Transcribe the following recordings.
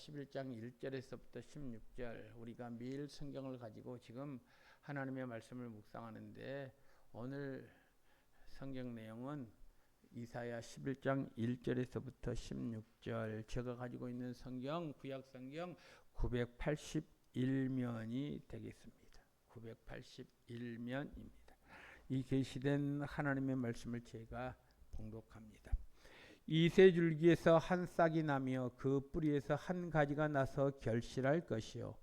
11장 1절에서부터 16절 우리가 매일 성경을 가지고 지금 하나님의 말씀을 묵상하는데 오늘 성경 내용은 이사야 11장 1절에서부터 16절 제가 가지고 있는 성경 구약 성경 981면이 되겠습니다. 981면입니다. 이 계시된 하나님의 말씀을 제가 봉독합니다. 이새 줄기에서 한 싹이 나며 그 뿌리에서 한 가지가 나서 결실할 것이요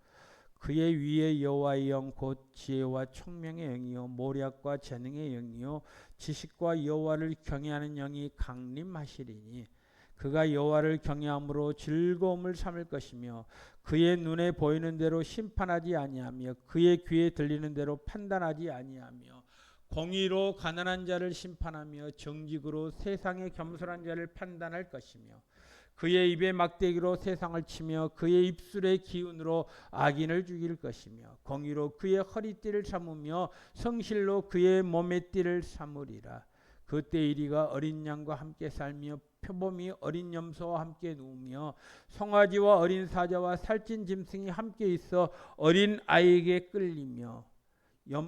그의 위에 여호와의 영 곧 지혜와 총명의 영이요 모략과 재능의 영이요 지식과 여호와를 경외하는 영이 강림하시리니 그가 여호와를 경외함으로 즐거움을 삼을 것이며 그의 눈에 보이는 대로 심판하지 아니하며 그의 귀에 들리는 대로 판단하지 아니하며 공의로 가난한 자를 심판하며 정직으로 세상의 겸손한 자를 판단할 것이며 그의 입에 막대기로 세상을 치며 그의 입술의 기운으로 악인을 죽일 것이며 공의로 그의 허리띠를 삼으며 성실로 그의 몸의 띠를 삼으리라. 그때 이리가 어린 양과 함께 살며 표범이 어린 염소와 함께 누우며 송아지와 어린 사자와 살찐 짐승이 함께 있어 어린 아이에게 끌리며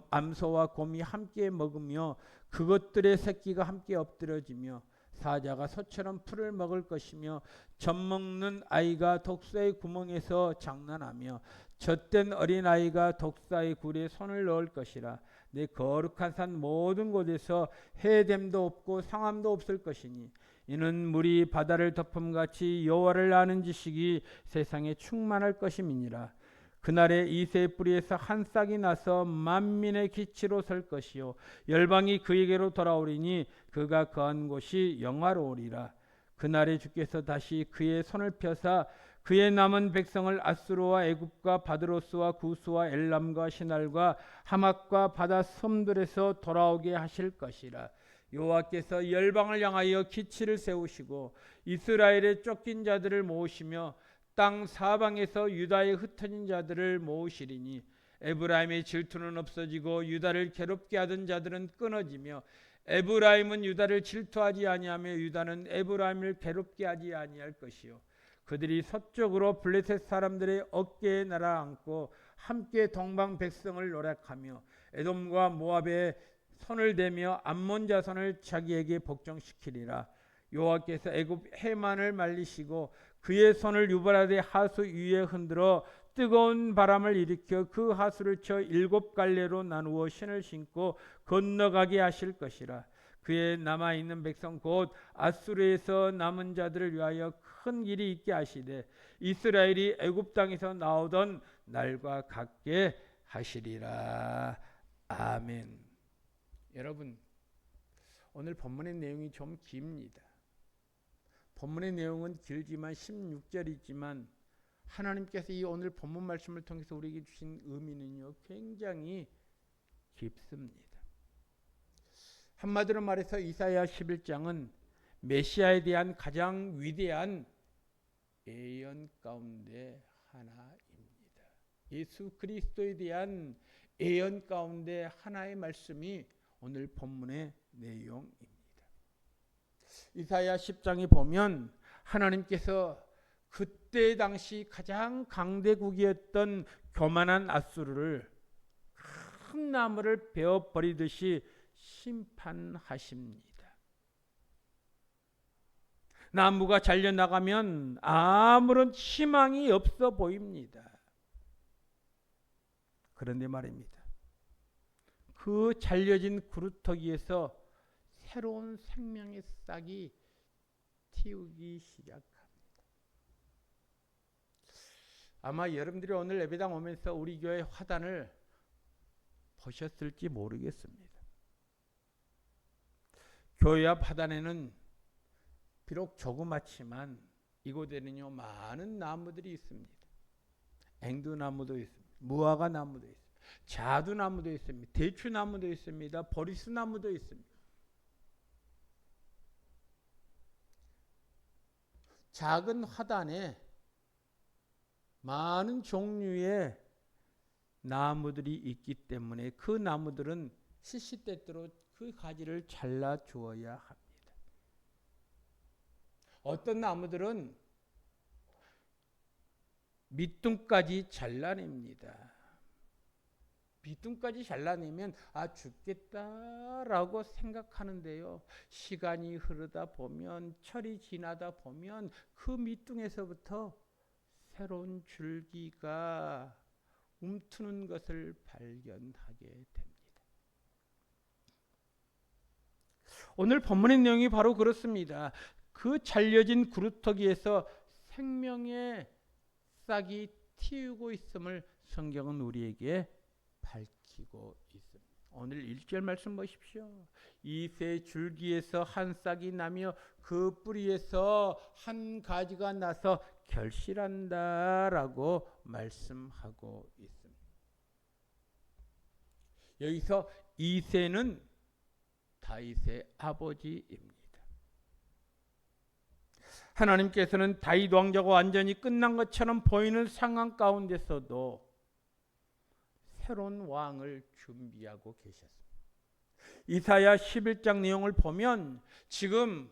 암소와 곰이 함께 먹으며 그것들의 새끼가 함께 엎드려지며 사자가 소처럼 풀을 먹을 것이며 젖먹는 아이가 독사의 구멍에서 장난하며 젖된 어린아이가 독사의 굴에 손을 넣을 것이라. 내 거룩한 산 모든 곳에서 해됨도 없고 상함도 없을 것이니 이는 물이 바다를 덮음같이 여호와를 아는 지식이 세상에 충만할 것임이니라. 그날에 이새의 뿌리에서 한 싹이 나서 만민의 기치로 설 것이요 열방이 그에게로 돌아오리니 그가 거한 곳이 영화로우리라. 그날에 주께서 다시 그의 손을 펴사 그의 남은 백성을 아수르와 애굽과 바드로스와 구스와 엘람과 시날과 하맛과 바다 섬들에서 돌아오게 하실 것이라. 여호와께서 열방을 향하여 기치를 세우시고 이스라엘의 쫓긴 자들을 모으시며 땅 사방에서 유다의 흩어진 자들을 모으시리니 에브라임의 질투는 없어지고 유다를 괴롭게 하던 자들은 끊어지며 에브라임은 유다를 질투하지 아니하며 유다는 에브라임을 괴롭게 하지 아니할 것이요 그들이 서쪽으로 블레셋 사람들의 어깨에 날아앉고 함께 동방 백성을 노력하며 에돔과 모압에 손을 대며 암몬 자손을 자기에게 복종시키리라. 여호와께서 애굽 해만을 말리시고 그의 손을 유브라데 하수 위에 흔들어 뜨거운 바람을 일으켜 그 하수를 쳐 7갈래로 나누어 신을 신고 건너가게 하실 것이라. 그의 남아있는 백성 곧 아수르에서 남은 자들을 위하여 큰 길이 있게 하시되 이스라엘이 애굽 땅에서 나오던 날과 같게 하시리라. 아멘. 여러분, 오늘 본문의 내용이 좀 깁니다. 본문의 내용은 길지만 16절이지만 하나님께서 이 오늘 본문 말씀을 통해서 우리에게 주신 의미는요 굉장히 깊습니다. 한마디로 말해서 이사야 11장은 메시아에 대한 가장 위대한 예언 가운데 하나입니다. 예수 그리스도에 대한 예언 가운데 하나의 말씀이 오늘 본문의 내용입니다. 이사야 10장에 보면 하나님께서 그때 당시 가장 강대국이었던 교만한 아수르를 큰 나무를 베어 버리듯이 심판하십니다. 나무가 잘려나가면 아무런 희망이 없어 보입니다. 그런데 말입니다. 그 잘려진 구루터기에서 새로운 생명의 싹이 틔우기 시작합니다. 아마 여러분들이 오늘 예배당 오면서 우리 교회 화단을 보셨을지 모르겠습니다. 교회 앞 화단에는 비록 조그맣지만 이곳에는요 많은 나무들이 있습니다. 앵두나무도 있습니다. 무화과 나무도 있습니다. 자두나무도 있습니다. 대추나무도 있습니다. 보리수나무도 있습니다. 작은 화단에 많은 종류의 나무들이 있기 때문에 그 나무들은 시시때때로 그 가지를 잘라 주어야 합니다. 어떤 나무들은 밑둥까지 잘라냅니다. 밑둥까지 잘라내면 죽겠다라고 생각하는데요. 시간이 흐르다 보면, 철이 지나다 보면 그 밑둥에서부터 새로운 줄기가 움트는 것을 발견하게 됩니다. 오늘 본문의 내용이 바로 그렇습니다. 그 잘려진 구루터기에서 생명의 싹이 틔우고 있음을 성경은 우리에게 밝히고 있습니다. 오늘 1절 말씀 보십시오. 이 새 줄기에서 한 싹이 나며 그 뿌리에서 한 가지가 나서 결실한다라고 말씀하고 있습니다. 여기서 이새는 다윗의 아버지입니다. 하나님께서는 다윗 왕자가 완전히 끝난 것처럼 보이는 상황 가운데서도 새로운 왕을 준비하고 계셨습니다. 이사야 11장 내용을 보면 지금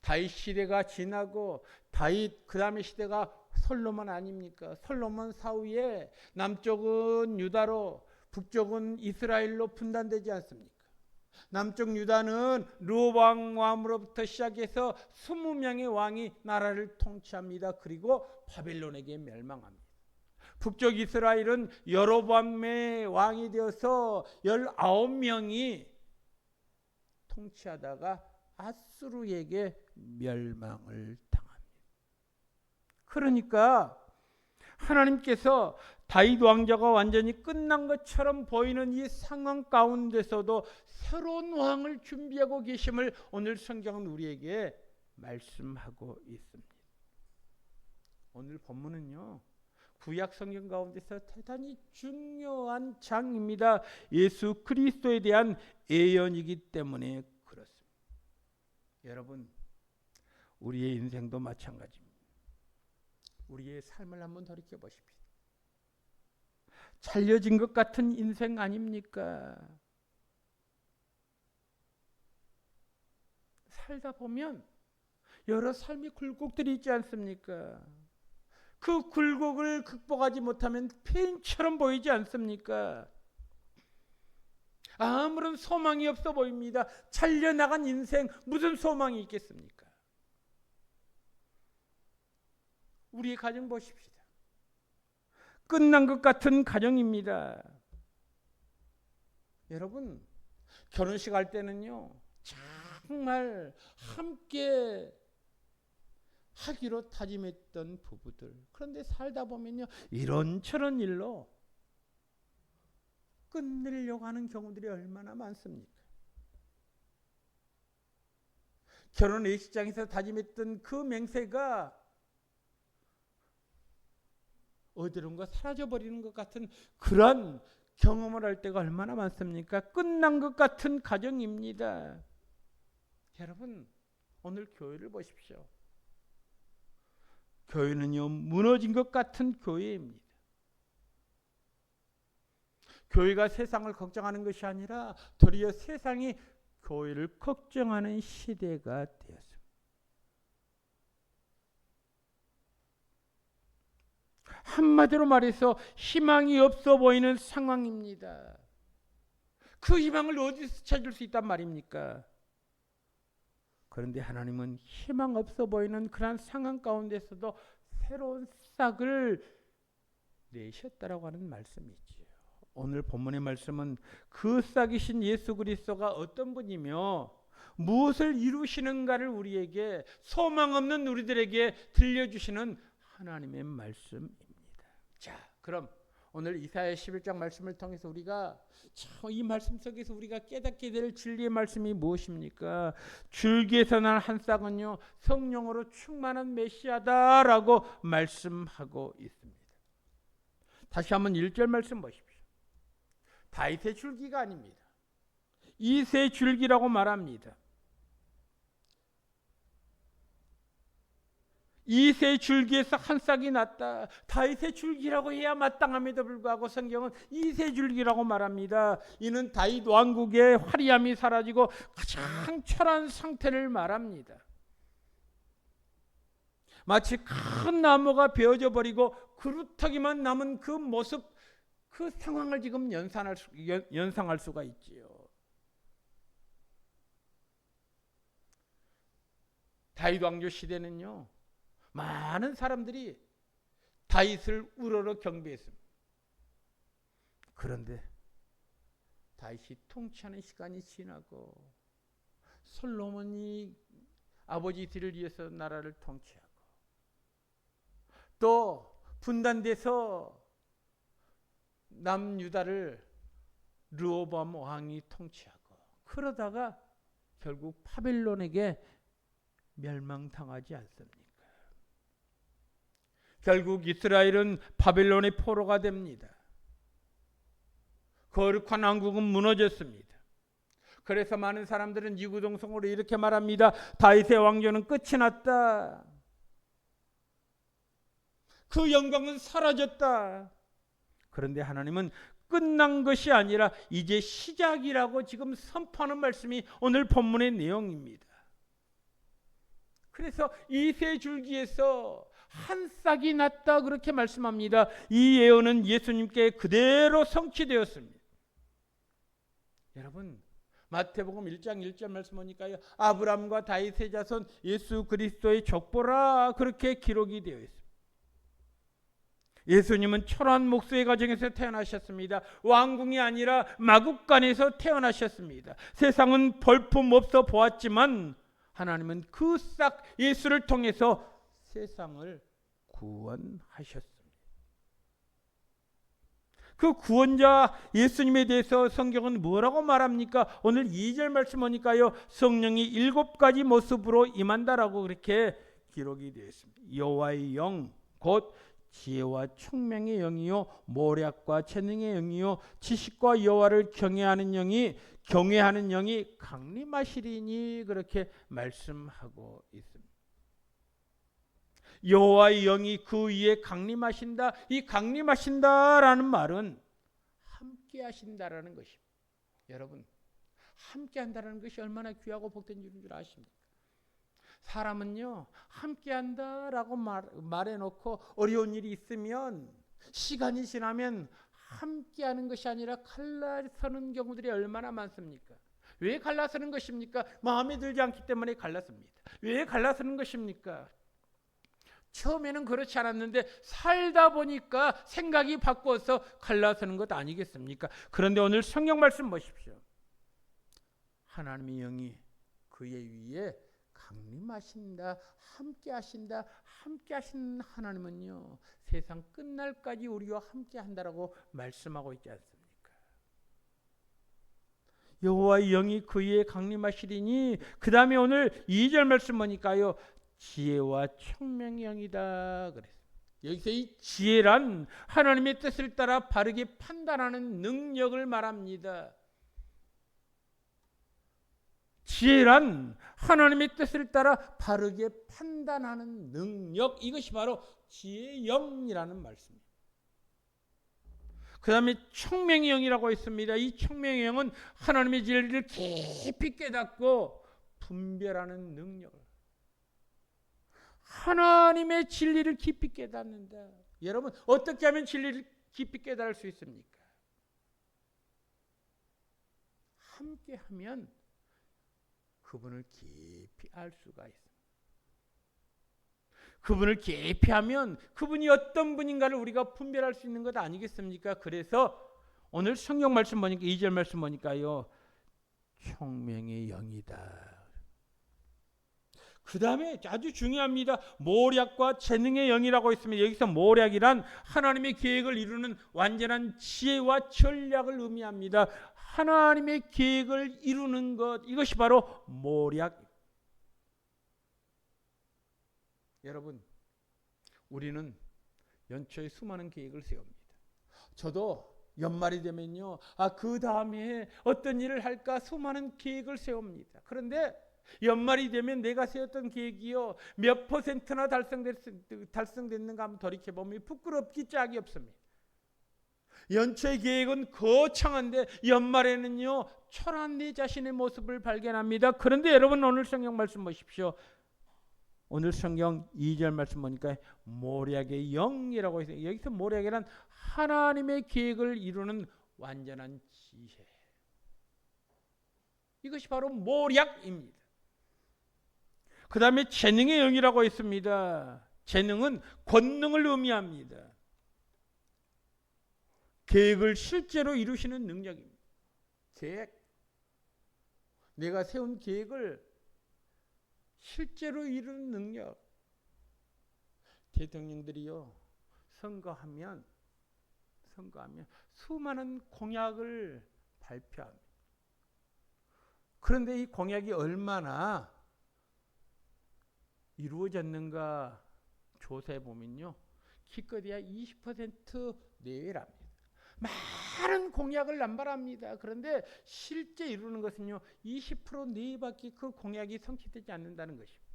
다윗 시대가 지나고 다윗 그 다음의 시대가 솔로몬 아닙니까? 솔로몬 사후에 남쪽은 유다로 북쪽은 이스라엘로 분단되지 않습니까? 남쪽 유다는 르호보암 왕으로부터 시작해서 20명의 왕이 나라를 통치합니다. 그리고 바벨론에게 멸망합니다. 북쪽 이스라엘은 여로보암의 왕이 되어서 19명이 통치하다가 아수르에게 멸망을 당합니다. 그러니까 하나님께서 다윗 왕자가 완전히 끝난 것처럼 보이는 이 상황 가운데서도 새로운 왕을 준비하고 계심을 오늘 성경은 우리에게 말씀하고 있습니다. 오늘 본문은요, 구약 성경 가운데서 대단히 중요한 장입니다. 예수 그리스도에 대한 예언이기 때문에 그렇습니다. 여러분, 우리의 인생도 마찬가지입니다. 우리의 삶을 한번 돌이켜 보십시오. 잘려진 것 같은 인생 아닙니까? 살다 보면 여러 삶의 굴곡들이 있지 않습니까? 그 굴곡을 극복하지 못하면 폐인처럼 보이지 않습니까? 아무런 소망이 없어 보입니다. 잘려나간 인생, 무슨 소망이 있겠습니까? 우리의 가정 보십시다. 끝난 것 같은 가정입니다. 여러분, 결혼식 할 때는요, 정말 함께 하기로 다짐했던 부부들, 그런데 살다 보면요, 이런저런 일로 끝내려고 하는 경우들이 얼마나 많습니까? 결혼 예식장에서 다짐했던 그 맹세가 어디론가 사라져버리는 것 같은 그런 경험을 할 때가 얼마나 많습니까? 끝난 것 같은 가정입니다. 여러분, 오늘 교회를 보십시오. 교회는요, 무너진 것 같은 교회입니다. 교회가 세상을 걱정하는 것이 아니라 도리어 세상이 교회를 걱정하는 시대가 되었습니다. 한마디로 말해서 희망이 없어 보이는 상황입니다. 그 희망을 어디서 찾을 수 있단 말입니까? 그런데 하나님은 희망 없어 보이는 그런 상황 가운데서도 새로운 싹을 내셨다라고 하는 말씀이지요. 오늘 본문의 말씀은 그 싹이신 예수 그리스도가 어떤 분이며 무엇을 이루시는가를 우리에게, 소망 없는 우리들에게 들려주시는 하나님의 말씀입니다. 자, 그럼 오늘 이사야 11장 말씀을 통해서 우리가 이 말씀 속에서 우리가 깨닫게 될 진리의 말씀이 무엇입니까? 줄기에서 난 한 싹은요, 성령으로 충만한 메시아다라고 말씀하고 있습니다. 다시 한번 1절 말씀 보십시오. 다윗의 줄기가 아닙니다. 이새 줄기라고 말합니다. 이새 줄기에서 한 싹이 났다. 다윗의 줄기라고 해야 마땅함에도 불구하고 성경은 이새 줄기라고 말합니다. 이는 다윗 왕국의 화려함이 사라지고 가장 초라한 상태를 말합니다. 마치 큰 나무가 베어져 버리고 그루터기만 남은 그 모습, 그 상황을 지금 연상할 수가 있지요. 다윗 왕조 시대는요, 많은 사람들이 다윗을 우러러 경배했습니다. 그런데 다윗이 통치하는 시간이 지나고 솔로몬이 아버지 뒤를 이어서 나라를 통치하고 또 분단돼서 남유다를 르호보암 왕이 통치하고 그러다가 결국 바벨론에게 멸망당하지 않습니까? 결국 이스라엘은 바벨론의 포로가 됩니다. 거룩한 왕국은 무너졌습니다. 그래서 많은 사람들은 이구동성으로 이렇게 말합니다. 다윗의 왕조는 끝이 났다. 그 영광은 사라졌다. 그런데 하나님은 끝난 것이 아니라 이제 시작이라고 지금 선포하는 말씀이 오늘 본문의 내용입니다. 그래서 이세 줄기에서 한 싹이 났다 그렇게 말씀합니다. 이 예언은 예수님께 그대로 성취되었습니다. 여러분, 마태복음 1장 1절 말씀 보니까요, 아브라함과 다윗의 자손 예수 그리스도의 족보라 그렇게 기록이 되어 있습니다. 예수님은 초라한 목수의 가정에서 태어나셨습니다. 왕궁이 아니라 마국간에서 태어나셨습니다. 세상은 볼품 없어 보았지만 하나님은 그 싹 예수를 통해서 세상을 구원하셨습니다. 그 구원자 예수님에 대해서 성경은 뭐라고 말합니까? 오늘 2절 말씀 보니까요, 성령이 7가지 모습으로 임한다라고 그렇게 기록이 되어 있습니다. 여호와의 영, 곧 지혜와 총명의 영이요, 모략과 재능의 영이요, 지식과 여호와를 경외하는 영이 강림하시리니 그렇게 말씀하고 있습니다. 여호와의 영이 그 위에 강림하신다. 이 강림하신다라는 말은 함께 하신다라는 것입니다. 여러분, 함께 한다라는 것이 얼마나 귀하고 복된 일인 줄 아십니까? 사람은요, 함께 한다라고 말해놓고 어려운 일이 있으면 시간이 지나면 함께 하는 것이 아니라 갈라서는 경우들이 얼마나 많습니까? 왜 갈라서는 것입니까? 마음에 들지 않기 때문에 갈라섭니다. 왜 갈라서는 것입니까? 처음에는 그렇지 않았는데 살다 보니까 생각이 바뀌어서 갈라서는 것 아니겠습니까? 그런데 오늘 성경 말씀 보십시오. 하나님의 영이 그의 위에 강림하신다, 함께 하신다. 함께 하신 하나님은요, 세상 끝날까지 우리와 함께 한다라고 말씀하고 있지 않습니까? 여호와의 영이 그 위에 강림하시리니, 그 다음에 오늘 2절 말씀 보니까요, 지혜와 총명의 영이다 그랬어요. 여기서 이 지혜란 하나님의 뜻을 따라 바르게 판단하는 능력을 말합니다. 지혜란 하나님의 뜻을 따라 바르게 판단하는 능력, 이것이 바로 지혜의 영이라는 말씀입니다. 그 다음에 총명의 영이라고 있습니다. 이 총명의 영은 하나님의 진리를 깊이 깨닫고 분별하는 능력을, 하나님의 진리를 깊이 깨닫는다. 여러분, 어떻게 하면 진리를 깊이 깨달을 수 있습니까? 함께 하면 그분을 깊이 알 수가 있습니다. 그분을 깊이 하면 그분이 어떤 분인가를 우리가 분별할 수 있는 것 아니겠습니까? 그래서 오늘 성경 말씀 보니까 2절 말씀 보니까요, 총명의 영이다. 그 다음에 아주 중요합니다. 모략과 재능의 영이라고 있습니다. 여기서 모략이란 하나님의 계획을 이루는 완전한 지혜와 전략을 의미합니다. 하나님의 계획을 이루는 것, 이것이 바로 모략. 여러분, 우리는 연초에 수많은 계획을 세웁니다. 저도 연말이 되면요, 그 다음에 어떤 일을 할까 수많은 계획을 세웁니다. 그런데 연말이 되면 내가 세웠던 계획이요, 몇 %나 달성됐는가 한번 돌이켜보면 부끄럽기 짝이 없습니다. 연초의 계획은 거창한데 연말에는요, 초라한 내 자신의 모습을 발견합니다. 그런데 여러분, 오늘 성경 말씀 보십시오. 오늘 성경 2절 말씀 보니까 모략의 영이라고 해서 여기서 모략이란 하나님의 계획을 이루는 완전한 지혜. 이것이 바로 모략입니다. 그 다음에 재능의 영이라고 있습니다. 재능은 권능을 의미합니다. 계획을 실제로 이루시는 능력입니다. 계획. 내가 세운 계획을 실제로 이루는 능력. 대통령들이요, 선거하면 수많은 공약을 발표합니다. 그런데 이 공약이 얼마나 이루어졌는가 조사해 보면요, 기껏해야 20% 내외랍니다. 많은 공약을 남발합니다. 그런데 실제 이루는 것은요 20% 내외밖에 그 공약이 성취되지 않는다는 것입니다.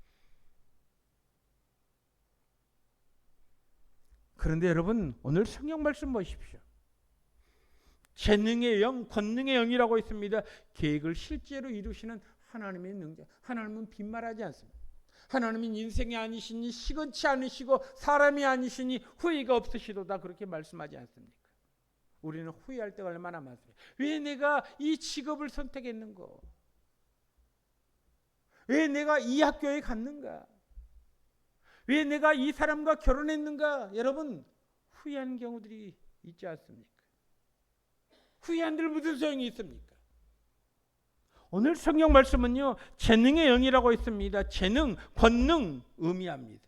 그런데 여러분, 오늘 성경 말씀 보십시오. 재능의 영, 권능의 영이라고 있습니다. 계획을 실제로 이루시는 하나님의 능력. 하나님은 빈말하지 않습니다. 하나님은 인생이 아니시니 시건치 않으시고 사람이 아니시니 후회가 없으시도다, 그렇게 말씀하지 않습니까? 우리는 후회할 때가 얼마나 많습니까? 왜 내가 이 직업을 선택했는가? 왜 내가 이 학교에 갔는가? 왜 내가 이 사람과 결혼했는가? 여러분, 후회한 경우들이 있지 않습니까? 후회한들 무슨 소용이 있습니까? 오늘 성경 말씀은요, 재능의 영이라고 있습니다. 재능, 권능 의미합니다.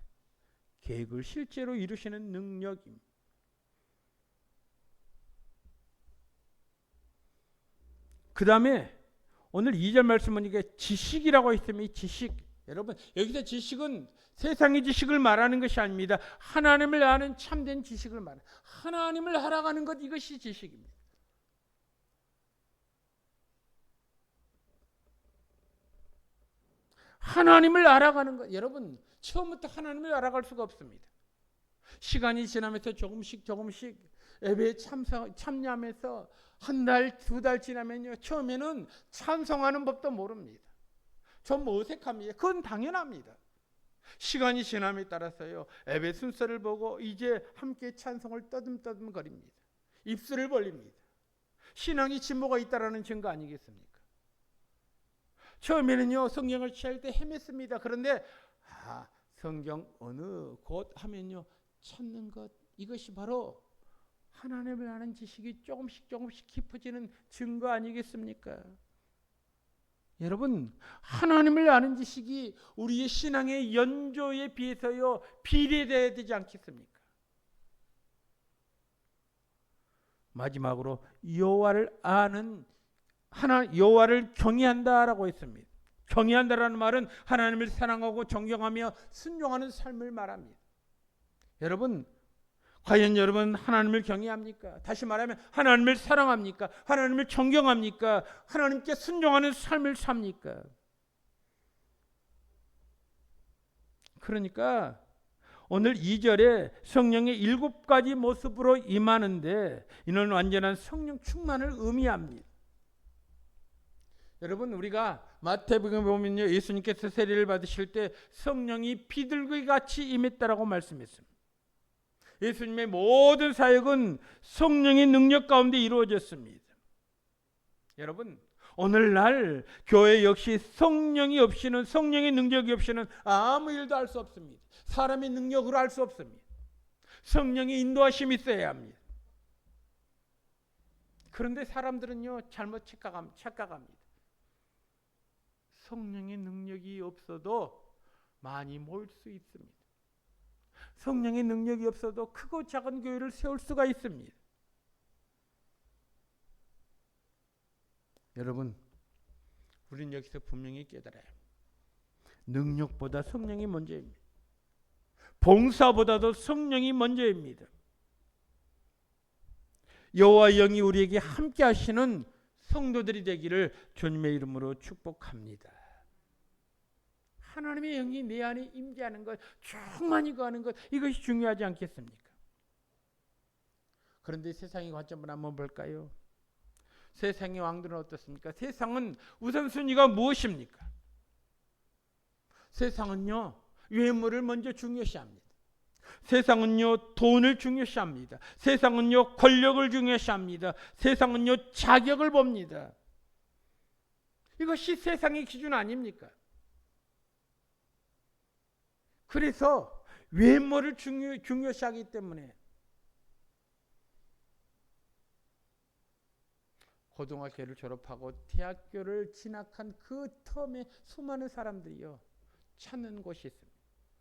계획을 실제로 이루시는 능력입니다. 그 다음에 오늘 2절 말씀 보니까 지식이라고 있으면 이 지식, 여러분 여기서 지식은 세상의 지식을 말하는 것이 아닙니다. 하나님을 아는 참된 지식을 말하는, 하나님을 알아가는 것, 이것이 지식입니다. 하나님을 알아가는 것, 여러분 처음부터 하나님을 알아갈 수가 없습니다. 시간이 지나면서 조금씩 예배에 참여하면서 한 달, 두 달 지나면요, 처음에는 찬송하는 법도 모릅니다. 좀 어색합니다. 그건 당연합니다. 시간이 지남에 따라서요, 예배 순서를 보고 이제 함께 찬송을 떠듬떠듬 거립니다. 입술을 벌립니다. 신앙이 진보가 있다라는 증거 아니겠습니까? 처음에는요, 성경을 취할 때 헤맸습니다. 그런데 성경 어느 곳 하면요, 찾는 것, 이것이 바로 하나님을 아는 지식이 조금씩 깊어지는 증거 아니겠습니까? 여러분, 하나님을 아는 지식이 우리의 신앙의 연조에 비해서요 비례되어야 되지 않겠습니까? 마지막으로 여호와를 아는, 여호와를 경외한다라고 했습니다. 경외한다라는 말은 하나님을 사랑하고 존경하며 순종하는 삶을 말합니다. 여러분, 과연 여러분 하나님을 경외합니까? 다시 말하면 하나님을 사랑합니까? 하나님을 존경합니까? 하나님께 순종하는 삶을 삽니까? 그러니까 오늘 2절에 성령의 7가지 모습으로 임하는데, 이는 완전한 성령 충만을 의미합니다. 여러분, 우리가 마태복음에 보면요, 예수님께서 세례를 받으실 때 성령이 비둘기 같이 임했다라고 말씀했습니다. 예수님의 모든 사역은 성령의 능력 가운데 이루어졌습니다. 여러분, 오늘날 교회 역시 성령이 없이는, 성령의 능력이 없이는 아무 일도 할 수 없습니다. 사람의 능력으로 할 수 없습니다. 성령의 인도하심이 있어야 합니다. 그런데 사람들은요, 잘못 착각합니다. 성령의 능력이 없어도 많이 모일 수 있습니다. 성령의 능력이 없어도 크고 작은 교회를 세울 수가 있습니다. 여러분, 우리는 여기서 분명히 깨달아요. 능력보다 성령이 먼저입니다. 봉사보다도 성령이 먼저입니다. 여호와 영이 우리에게 함께 하시는 성도들이 되기를 주님의 이름으로 축복합니다. 하나님의 영이 내 안에 임재하는 것, 충만히 거하는 것, 이것이 중요하지 않겠습니까? 그런데 세상의 관점을 한번 볼까요? 세상의 왕들은 어떻습니까? 세상은 우선순위가 무엇입니까? 세상은요, 외모를 먼저 중요시합니다. 세상은요 돈을 중요시합니다. 세상은요 권력을 중요시합니다. 세상은요 자격을 봅니다. 이것이 세상의 기준 아닙니까? 그래서 외모를 중요시하기 때문에 고등학교를 졸업하고 대학교를 진학한 그 텀에 수많은 사람들이요 찾는 곳이 있습니다.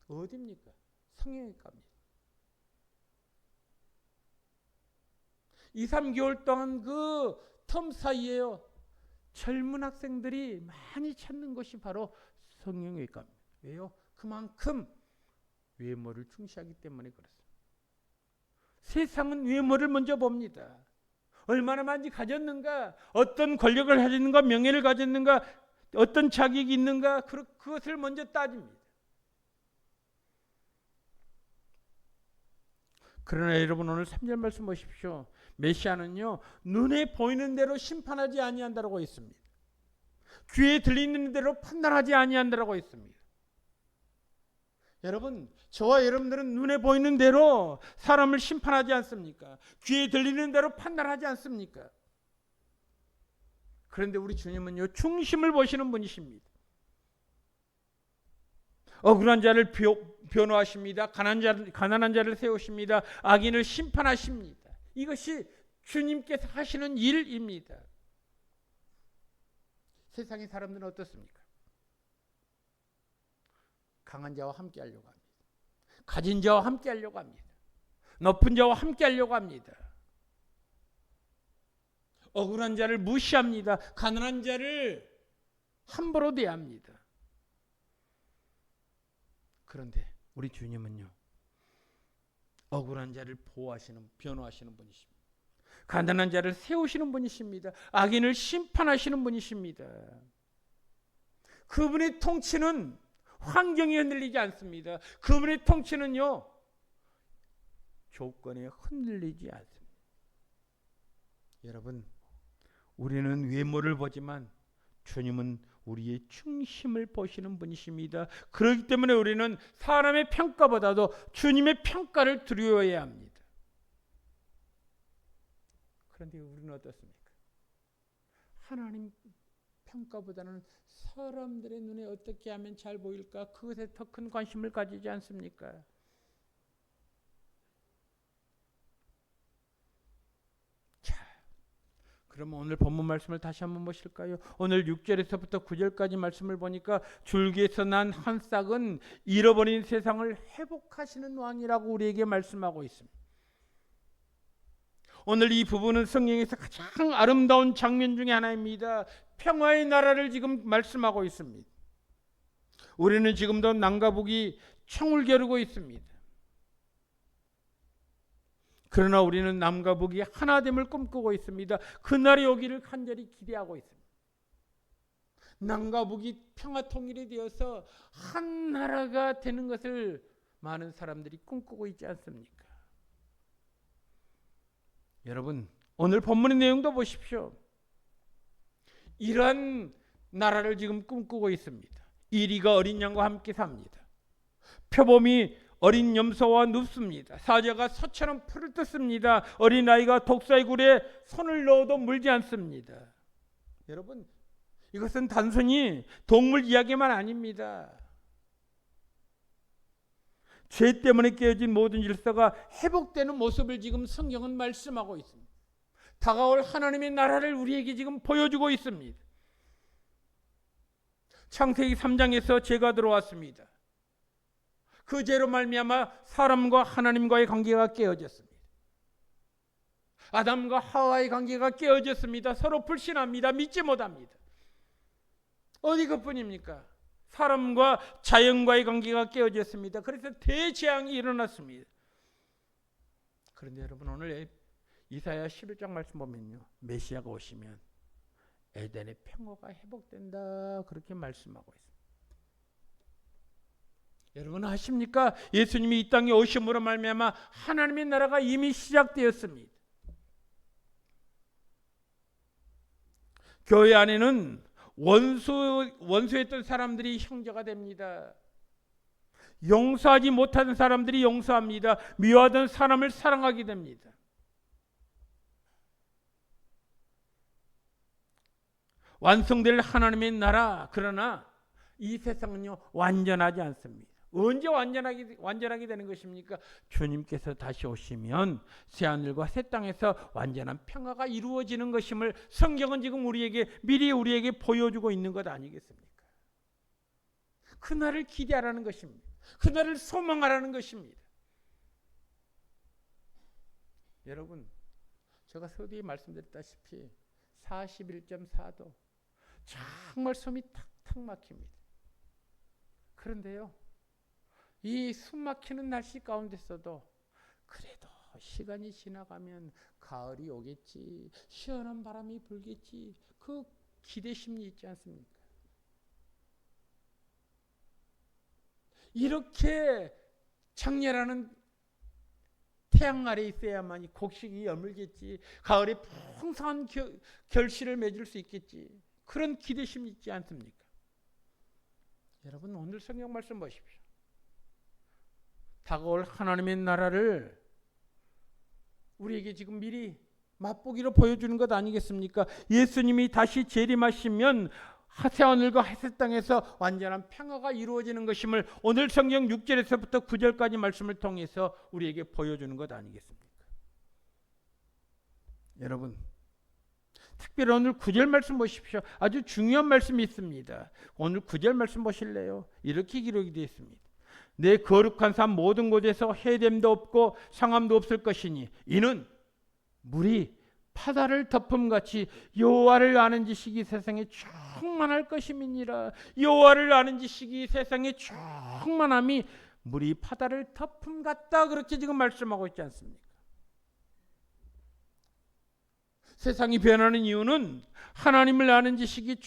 어디입니까? 성형외과입니다. 2, 3개월 동안 그 텀 사이에요 젊은 학생들이 많이 찾는 것이 바로 성형외과입니다. 왜요? 그만큼 외모를 중시하기 때문에 그렇습니다. 세상은 외모를 먼저 봅니다. 얼마나 많이 가졌는가, 어떤 권력을 가졌는가, 명예를 가졌는가, 어떤 자격이 있는가, 그것을 먼저 따집니다. 그러나 여러분 오늘 3절 말씀 보십시오. 메시아는요 눈에 보이는 대로 심판하지 아니한다라고 했습니다. 귀에 들리는 대로 판단하지 아니한다라고 했습니다. 여러분 저와 여러분들은 눈에 보이는 대로 사람을 심판하지 않습니까? 귀에 들리는 대로 판단하지 않습니까? 그런데 우리 주님은요 중심을 보시는 분이십니다. 억울한 자를 변호하십니다. 가난한 자를 세우십니다. 악인을 심판하십니다. 이것이 주님께서 하시는 일입니다. 세상의 사람들은 어떻습니까? 강한 자와 함께 하려고 합니다. 가진 자와 함께 하려고 합니다. 높은 자와 함께 하려고 합니다. 억울한 자를 무시합니다. 가난한 자를 함부로 대합니다. 그런데 우리 주님은요 억울한 자를 변호하시는 분이십니다. 가난한 자를 세우시는 분이십니다. 악인을 심판하시는 분이십니다. 그분의 통치는 환경이 흔들리지 않습니다. 그분의 통치는요 조건에 흔들리지 않습니다. 여러분 우리는 외모를 보지만 주님은 우리의 중심을 보시는 분이십니다. 그렇기 때문에 우리는 사람의 평가보다도 주님의 평가를 두려워해야 합니다. 그런데 우리는 어떻습니까? 하나님 평가보다는 사람들의 눈에 어떻게 하면 잘 보일까? 그것에 더 큰 관심을 가지지 않습니까? 그러면 오늘 본문 말씀을 다시 한번 보실까요? 오늘 6절에서부터 9절까지 말씀을 보니까 줄기에서 난 한 싹은 잃어버린 세상을 회복하시는 왕이라고 우리에게 말씀하고 있습니다. 오늘 이 부분은 성경에서 가장 아름다운 장면 중에 하나입니다. 평화의 나라를 지금 말씀하고 있습니다. 우리는 지금도 남과 북이 총을 겨루고 있습니다. 그러나 우리는 남과 북이 하나됨을 꿈꾸고 있습니다. 그날이 오기를 간절히 기대하고 있습니다. 남과 북이 평화 통일이 되어서 한 나라가 되는 것을 많은 사람들이 꿈꾸고 있지 않습니까? 여러분 오늘 본문의 내용도 보십시오. 이러한 나라를 지금 꿈꾸고 있습니다. 이리가 어린 양과 함께 삽니다. 표범이 어린 염소와 눕습니다. 사자가 소처럼 풀을 뜯습니다. 어린아이가 독사의 굴에 손을 넣어도 물지 않습니다. 여러분 이것은 단순히 동물 이야기만 아닙니다. 죄 때문에 깨어진 모든 질서가 회복되는 모습을 지금 성경은 말씀하고 있습니다. 다가올 하나님의 나라를 우리에게 지금 보여주고 있습니다. 창세기 3장에서 죄가 들어왔습니다. 그 죄로 말미암아 사람과 하나님과의 관계가 깨어졌습니다. 아담과 하와의 관계가 깨어졌습니다. 서로 불신합니다. 믿지 못합니다. 어디 그뿐입니까? 사람과 자연과의 관계가 깨어졌습니다. 그래서 대재앙이 일어났습니다. 그런데 여러분 오늘 이사야 11장 말씀 보면요. 메시아가 오시면 에덴의 평화가 회복된다 그렇게 말씀하고 있습니다. 여러분 아십니까? 예수님이 이 땅에 오심으로 말미암아 하나님의 나라가 이미 시작되었습니다. 교회 안에는 원수했던 사람들이 형제가 됩니다. 용서하지 못하는 사람들이 용서합니다. 미워하던 사람을 사랑하게 됩니다. 완성될 하나님의 나라, 그러나 이 세상은요 완전하지 않습니다. 언제 완전하게 되는 것입니까? 주님께서 다시 오시면 새하늘과 새 땅에서 완전한 평화가 이루어지는 것임을 성경은 지금 미리 우리에게 보여주고 있는 것 아니겠습니까? 그날을 기대하라는 것입니다. 그날을 소망하라는 것입니다. 여러분, 제가 서두에 말씀드렸다시피 41.4도 정말 숨이 탁탁 막힙니다. 그런데요, 이 숨 막히는 날씨 가운데서도 그래도 시간이 지나가면 가을이 오겠지, 시원한 바람이 불겠지, 그 기대심이 있지 않습니까? 이렇게 창렬하는 태양 아래 있어야만 곡식이 여물겠지, 가을에 풍성한 결실을 맺을 수 있겠지, 그런 기대심이 있지 않습니까? 여러분, 오늘 성경 말씀 보십시오. 다가올 하나님의 나라를 우리에게 지금 미리 맛보기로 보여주는 것 아니겠습니까? 예수님이 다시 재림하시면 새하늘과 새 땅에서 완전한 평화가 이루어지는 것임을 오늘 성경 6절에서부터 9절까지 말씀을 통해서 우리에게 보여주는 것 아니겠습니까? 여러분, 특별히 오늘 9절 말씀 보십시오. 아주 중요한 말씀이 있습니다. 오늘 9절 말씀 보실래요? 이렇게 기록이 되어 있습니다. 내 거룩한 삶 모든 곳에서 해됨도 없고 상함도 없을 것이니 이는 물이 바다를 덮음같이 여호와를 아는 지식이 세상에 충만할 것임이니라. 여호와를 아는 지식이 세상에 충만함이 물이 바다를 덮음 같다, 그렇게 지금 말씀하고 있지 않습니까? 세상이 변하는 이유는 하나님을 아는 지식이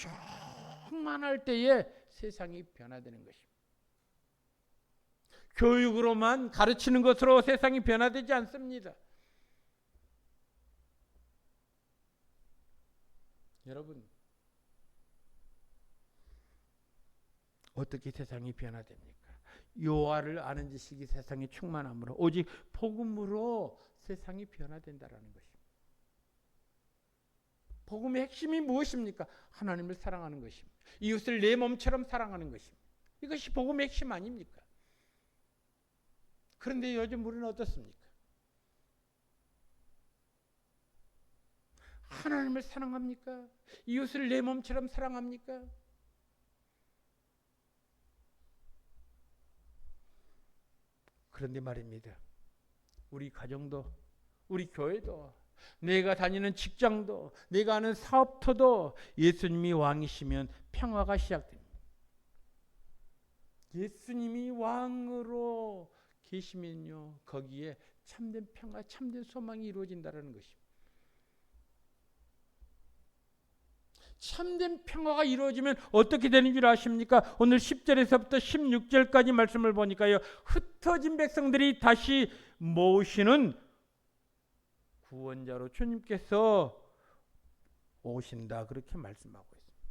충만할 때에 세상이 변화되는 것입니다. 교육으로만 가르치는 것으로 세상이 변화되지 않습니다. 여러분, 어떻게 세상이 변화됩니까? 여호와를 아는 지식이 세상에 충만함으로, 오직 복음으로 세상이 변화된다라는 것입니다. 복음의 핵심이 무엇입니까? 하나님을 사랑하는 것입니다. 이웃을 내 몸처럼 사랑하는 것입니다. 이것이 복음의 핵심 아닙니까? 그런데 요즘 우리는 어떻습니까? 하나님을 사랑합니까? 이웃을 내 몸처럼 사랑합니까? 그런데 말입니다. 우리 가정도, 우리 교회도, 내가 다니는 직장도, 내가 하는 사업터도 예수님이 왕이시면 평화가 시작됩니다. 예수님이 왕으로 계시면요, 거기에 참된 평화, 참된 소망이 이루어진다는 것입니다. 참된 평화가 이루어지면 어떻게 되는 줄 아십니까? 오늘 10절에서부터 16절까지 말씀을 보니까요, 흩어진 백성들이 다시 모으시는 구원자로 주님께서 오신다, 그렇게 말씀하고 있습니다.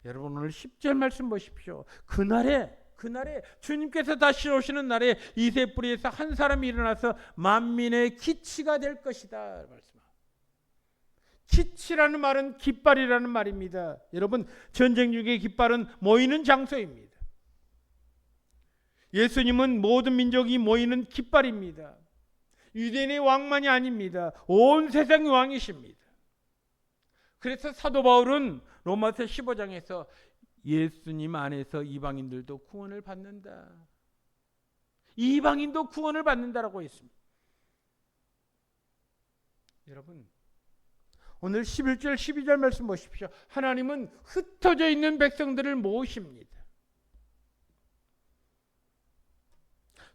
여러분, 오늘 10절 말씀 보십시오. 그날에 주님께서 다시 오시는 날에 이새 뿌리에서 한 사람이 일어나서 만민의 기치가 될 것이다 말씀합니다. 기치라는 말은 깃발이라는 말입니다. 여러분, 전쟁 중의 깃발은 모이는 장소입니다. 예수님은 모든 민족이 모이는 깃발입니다. 유대인의 왕만이 아닙니다. 온 세상의 왕이십니다. 그래서 사도 바울은 로마서 15장에서 예수님 안에서 이방인들도 구원을 받는다, 이방인도 구원을 받는다라고 했습니다. 여러분, 오늘 11절 12절 말씀 보십시오. 하나님은 흩어져 있는 백성들을 모으십니다.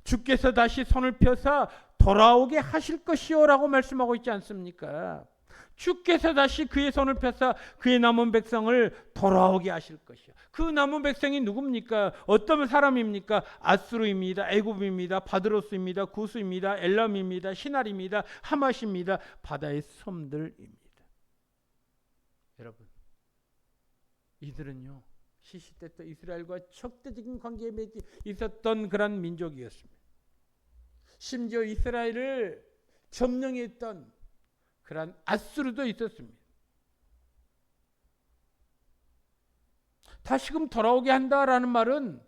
주께서 다시 손을 펴사 돌아오게 하실 것이요 라고 말씀하고 있지 않습니까? 주께서 다시 그의 손을 펴사 그의 남은 백성을 돌아오게 하실 것이요. 그 남은 백성이 누굽니까? 어떤 사람입니까? 아수르입니다, 애굽입니다, 바드로스입니다, 구스입니다, 엘람입니다, 시날입니다, 하맛입니다, 바다의 섬들입니다. 여러분, 이들은요 시시때 또 이스라엘과 적대적인 관계에 있었던 그런 민족이었습니다. 심지어 이스라엘을 점령했던 그런 아수르도 있었습니다. 다시금 돌아오게 한다라는 말은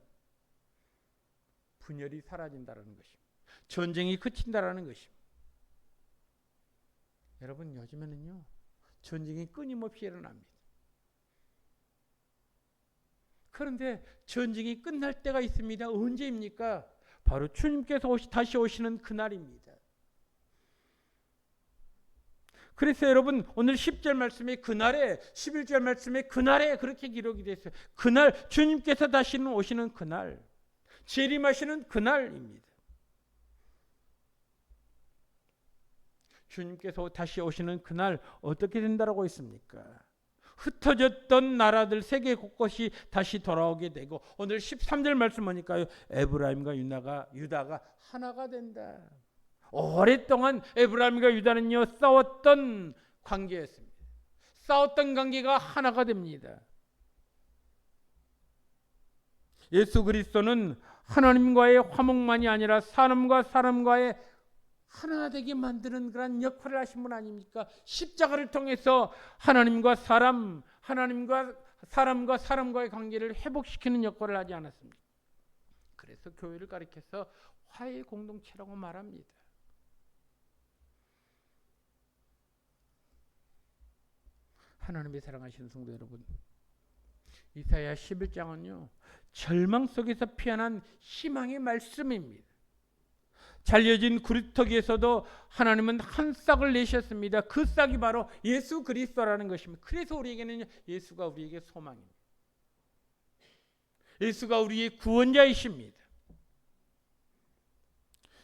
분열이 사라진다라는 것입니다. 전쟁이 그친다라는 것입니다. 여러분, 요즘에는요, 전쟁이 끊임없이 일어납니다. 그런데 전쟁이 끝날 때가 있습니다. 언제입니까? 바로 주님께서 다시 오시는 그날입니다. 그래서 여러분, 오늘 10절 말씀에 그날에, 11절 말씀에 그날에 그렇게 기록이 되어 있어요. 그날, 주님께서 다시 오시는 그날, 재림하시는 그날입니다. 주님께서 다시 오시는 그날 어떻게 된다라고 했습니까? 흩어졌던 나라들 세계 곳곳이 다시 돌아오게 되고, 오늘 13절 말씀 보니까요, 에브라임과 유다가 하나가 된다. 오랫동안 에브라임과 유다는요, 싸웠던 관계였습니다. 싸웠던 관계가 하나가 됩니다. 예수 그리스도는 하나님과의 화목만이 아니라 사람과 사람과의 하나 되게 만드는 그런 역할을 하신 분 아닙니까? 십자가를 통해서 하나님과 사람과 사람과의 관계를 회복시키는 역할을 하지 않았습니까? 그래서 교회를 가리켜서 화해 공동체라고 말합니다. 하나님의 사랑하시는 성도 여러분, 이사야 11장은요, 절망 속에서 피어난 희망의 말씀입니다. 잘려진 구루터기에서도 하나님은 한 싹을 내셨습니다. 그 싹이 바로 예수 그리스도라는 것입니다. 그래서 우리에게는 예수가 우리에게 소망입니다. 예수가 우리의 구원자이십니다.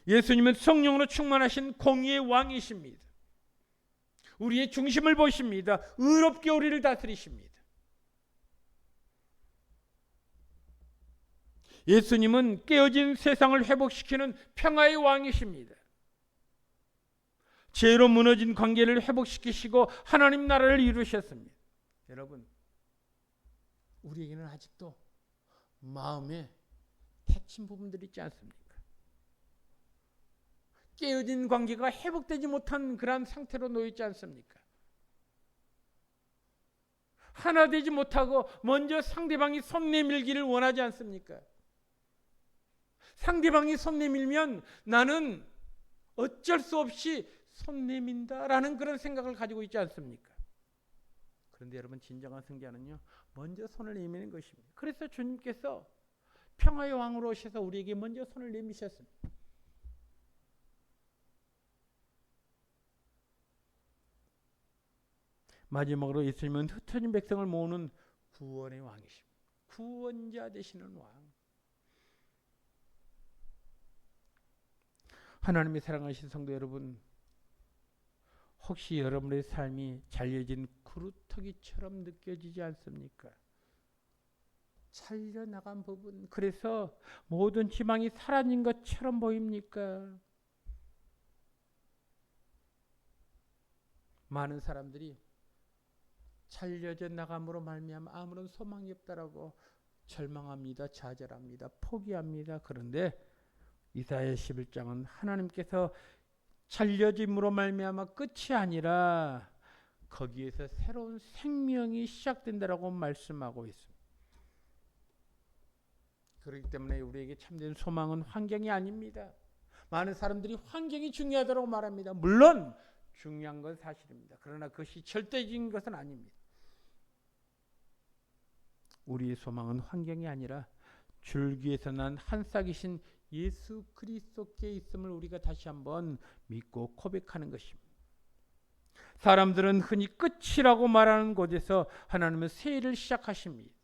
예수님은 성령으로 충만하신 공의의 왕이십니다. 우리의 중심을 보십니다. 의롭게 우리를 다스리십니다. 예수님은 깨어진 세상을 회복시키는 평화의 왕이십니다. 죄로 무너진 관계를 회복시키시고 하나님 나라를 이루셨습니다. 여러분, 우리에게는 아직도 마음에 다친 부분들이 있지 않습니까? 깨어진 관계가 회복되지 못한 그러한 상태로 놓여 있지 않습니까? 하나 되지 못하고 먼저 상대방이 손 내밀기를 원하지 않습니까? 상대방이 손 내밀면 나는 어쩔 수 없이 손 내민다라는 그런 생각을 가지고 있지 않습니까? 그런데 여러분, 진정한 승자는요, 먼저 손을 내미는 것입니다. 그래서 주님께서 평화의 왕으로 오셔서 우리에게 먼저 손을 내미셨습니다. 마지막으로 예수님은 흩어진 백성을 모으는 구원의 왕이십니다. 구원자 되시는 왕. 하나님의 사랑하신 성도 여러분, 혹시 여러분의 삶이 잘려진 구루터기처럼 느껴지지 않습니까? 잘려나간 부분, 그래서 모든 지망이 사라진 것처럼 보입니까? 많은 사람들이 잘려져 나감으로 말미암아 아무런 소망이 없다라고 절망합니다. 좌절합니다. 포기합니다. 그런데 이사야 11장은 하나님께서 잘려짐으로 말미암아 끝이 아니라 거기에서 새로운 생명이 시작된다라고 말씀하고 있습니다. 그렇기 때문에 우리에게 참된 소망은 환경이 아닙니다. 많은 사람들이 환경이 중요하다고 말합니다. 물론 중요한 건 사실입니다. 그러나 그것이 절대적인 것은 아닙니다. 우리의 소망은 환경이 아니라 줄기에서 난 한 싹이신 예수 그리스도께 있음을 우리가 다시 한번 믿고 고백하는 것입니다. 사람들은 흔히 끝이라고 말하는 곳에서 하나님은 새해를 시작하십니다.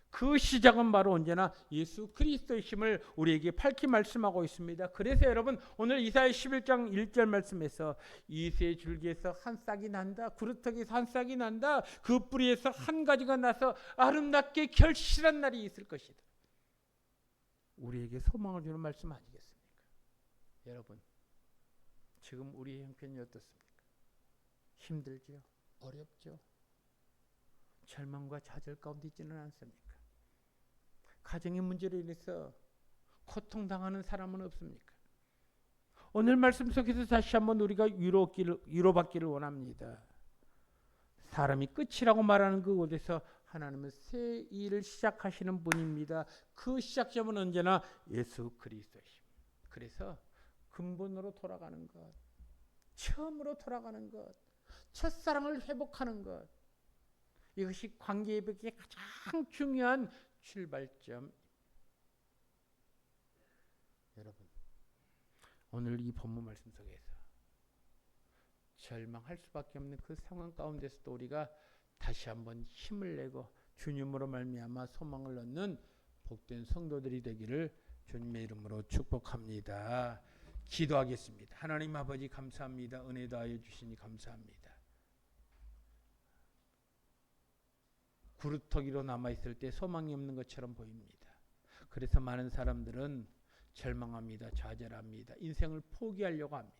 그 시작은 바로 언제나 예수 그리스도이심을 우리에게 밝히 말씀하고 있습니다. 그래서 여러분, 오늘 이사야 11장 1절 말씀에서 이새의 줄기에서 한 싹이 난다, 구루터기에서 한 싹이 난다, 그 뿌리에서 한 가지가 나서 아름답게 결실한 날이 있을 것이다, 우리에게 소망을 주는 말씀 아니겠습니까? 여러분, 지금 우리의 형편이 어떻습니까? 힘들죠? 어렵죠? 절망과 좌절 가운데 있지는 않습니까? 가정의 문제로 인해서 고통당하는 사람은 없습니까? 오늘 말씀 속에서 다시 한번 우리가 위로받기를 원합니다. 사람이 끝이라고 말하는 그곳에서 하나님은 새 일을 시작하시는 분입니다. 그 시작점은 언제나 예수 그리스도이십니다. 그래서 근본으로 돌아가는 것, 처음으로 돌아가는 것, 첫사랑을 회복하는 것, 이것이 관계 회복의 가장 중요한 출발점. 여러분, 오늘 이 본문 말씀 속에서 절망할 수밖에 없는 그 상황 가운데서도 우리가 다시 한번 힘을 내고 주님으로 말미암아 소망을 얻는 복된 성도들이 되기를 주님의 이름으로 축복합니다. 기도하겠습니다. 하나님 아버지 감사합니다. 은혜 더하여 주시니 감사합니다. 구루터기로 남아있을 때 소망이 없는 것처럼 보입니다. 그래서 많은 사람들은 절망합니다. 좌절합니다. 인생을 포기하려고 합니다.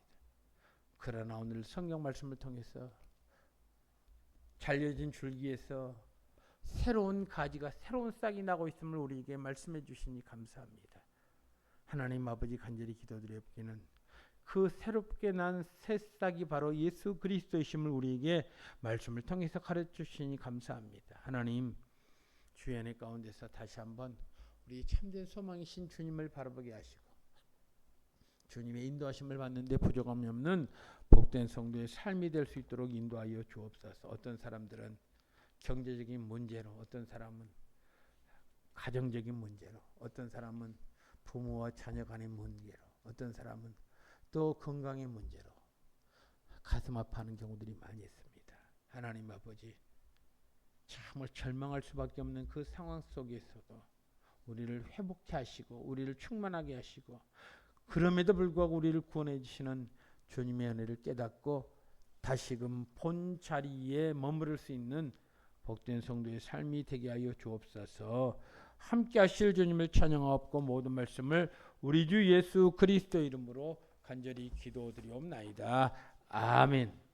그러나 오늘 성경 말씀을 통해서 잘려진 줄기에서 새로운 가지가 새로운 싹이 나고 있음을 우리에게 말씀해 주시니 감사합니다. 하나님 아버지 간절히 기도드리옵기는 그 새롭게 난 새싹이 바로 예수 그리스도이심을 우리에게 말씀을 통해서 가르쳐 주시니 감사합니다. 하나님 주의 은혜 가운데서 다시 한번 우리 참된 소망이신 주님을 바라보게 하시고 주님의 인도하심을 받는데 부족함이 없는 복된 성도의 삶이 될 수 있도록 인도하여 주옵소서. 어떤 사람들은 경제적인 문제로, 어떤 사람은 가정적인 문제로, 어떤 사람은 부모와 자녀 간의 문제로, 어떤 사람은 또 건강의 문제로 가슴 아파하는 경우들이 많이 있습니다. 하나님 아버지, 참을 절망할 수밖에 없는 그 상황 속에서도 우리를 회복케 하시고 우리를 충만하게 하시고 그럼에도 불구하고 우리를 구원해 주시는 주님의 은혜를 깨닫고 다시금 본 자리에 머무를 수 있는 복된 성도의 삶이 되게 하여 주옵소서. 함께 하실 주님을 찬양하옵고 모든 말씀을 우리 주 예수 그리스도 이름으로 간절히 기도드리옵나이다. 아멘.